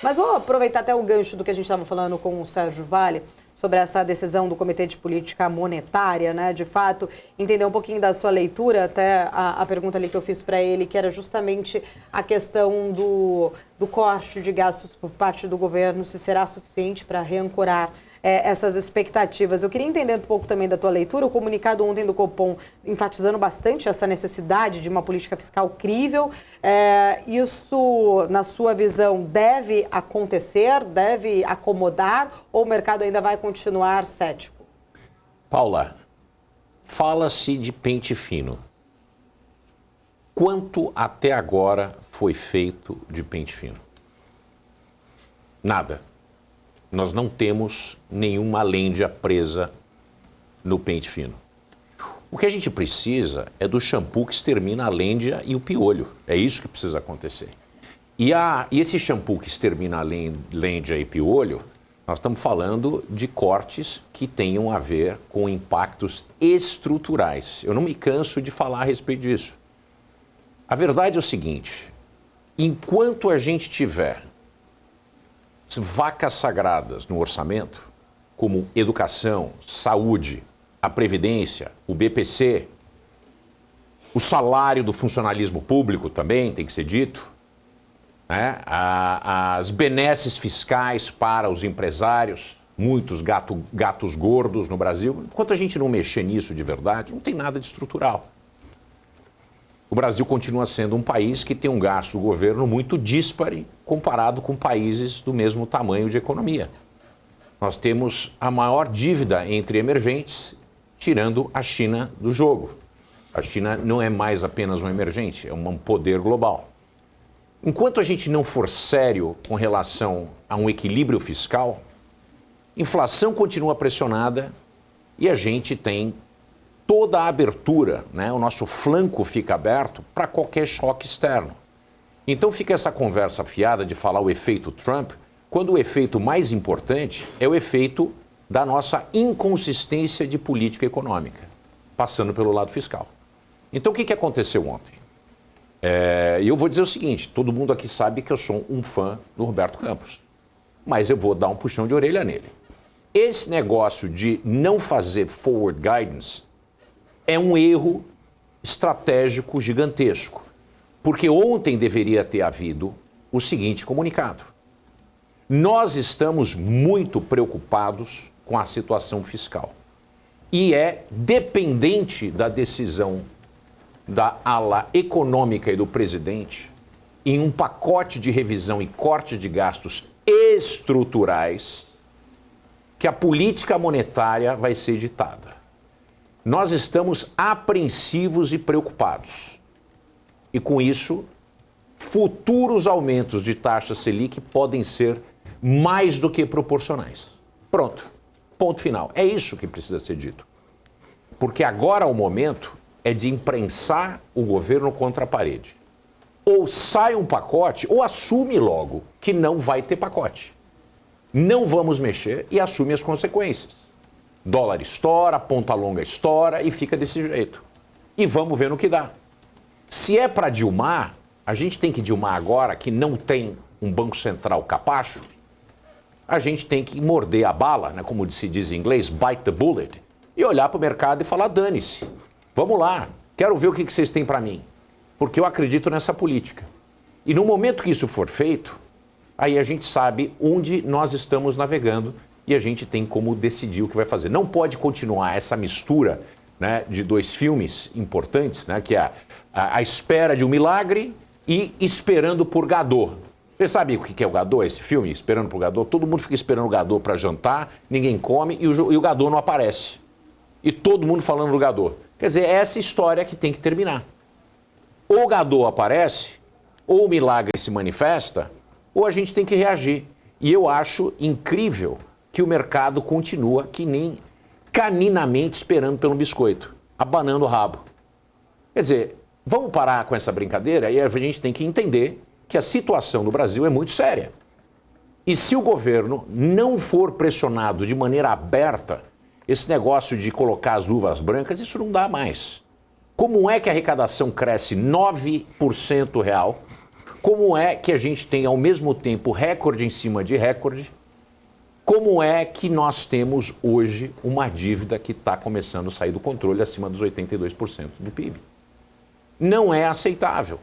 Mas vou aproveitar até o gancho do que a gente estava falando com o Sérgio Vale sobre essa decisão do Comitê de Política Monetária, né? De fato, entender um pouquinho da sua leitura, até a pergunta ali que eu fiz para ele, que era justamente a questão do corte de gastos por parte do governo, se será suficiente para reancorar essas expectativas. Eu queria entender um pouco também da tua leitura, o comunicado ontem do Copom enfatizando bastante essa necessidade de uma política fiscal crível. Isso, na sua visão, deve acontecer, deve acomodar, ou o mercado ainda vai continuar cético? Paula, fala-se de pente fino. Quanto até agora foi feito de pente fino? Nada. Nós não temos nenhuma lêndia presa no pente fino. O que a gente precisa é do shampoo que extermina a lêndia e o piolho. É isso que precisa acontecer. E esse shampoo que extermina a lêndia e piolho, nós estamos falando de cortes que tenham a ver com impactos estruturais. Eu não me canso de falar a respeito disso. A verdade é o seguinte, enquanto a gente tiver vacas sagradas no orçamento, como educação, saúde, a Previdência, o BPC, o salário do funcionalismo público também tem que ser dito, né? As benesses fiscais para os empresários, muitos gatos gordos no Brasil. Enquanto a gente não mexer nisso de verdade, não tem nada de estrutural. O Brasil continua sendo um país que tem um gasto do governo muito díspare comparado com países do mesmo tamanho de economia. Nós temos a maior dívida entre emergentes, tirando a China do jogo. A China não é mais apenas um emergente, é um poder global. Enquanto a gente não for sério com relação a um equilíbrio fiscal, inflação continua pressionada e a gente tem toda a abertura, né? O nosso flanco fica aberto para qualquer choque externo. Então fica essa conversa fiada de falar o efeito Trump, quando o efeito mais importante é o efeito da nossa inconsistência de política econômica, passando pelo lado fiscal. Então o que aconteceu ontem? E eu vou dizer o seguinte, todo mundo aqui sabe que eu sou um fã do Roberto Campos, mas eu vou dar um puxão de orelha nele. Esse negócio de não fazer forward guidance é um erro estratégico gigantesco, porque ontem deveria ter havido o seguinte comunicado. Nós estamos muito preocupados com a situação fiscal e é dependente da decisão da ala econômica e do presidente em um pacote de revisão e corte de gastos estruturais que a política monetária vai ser ditada. Nós estamos apreensivos e preocupados. E com isso, futuros aumentos de taxa Selic podem ser mais do que proporcionais. Pronto. Ponto final. É isso que precisa ser dito. Porque agora o momento é de imprensar o governo contra a parede. Ou sai um pacote, ou assume logo que não vai ter pacote. Não vamos mexer e assume as consequências. Dólar estoura, ponta longa estoura e fica desse jeito. E vamos ver no que dá. Se é para dilmar, a gente tem que dilmar agora que não tem um Banco Central capacho, a gente tem que morder a bala, né, como se diz em inglês, bite the bullet, e olhar para o mercado e falar, dane-se, vamos lá, quero ver o que vocês têm para mim, porque eu acredito nessa política. E no momento que isso for feito, aí a gente sabe onde nós estamos navegando e a gente tem como decidir o que vai fazer. Não pode continuar essa mistura, né, de dois filmes importantes, né, que é a espera de um milagre e Esperando por Godot. Você sabe o que é o Godot, esse filme, Esperando por Godot? Todo mundo fica esperando o Godot para jantar, ninguém come e o Godot não aparece. E todo mundo falando do Godot. Quer dizer, é essa história que tem que terminar. Ou o Godot aparece, ou o milagre se manifesta, ou a gente tem que reagir. E eu acho incrível que o mercado continua que nem caninamente esperando pelo biscoito, abanando o rabo. Quer dizer, vamos parar com essa brincadeira e a gente tem que entender que a situação do Brasil é muito séria. E se o governo não for pressionado de maneira aberta, esse negócio de colocar as luvas brancas, isso não dá mais. Como é que a arrecadação cresce 9% real, Como é que a gente tem, ao mesmo tempo, recorde em cima de recorde? Como é que nós temos hoje uma dívida que está começando a sair do controle acima dos 82% do PIB? Não é aceitável.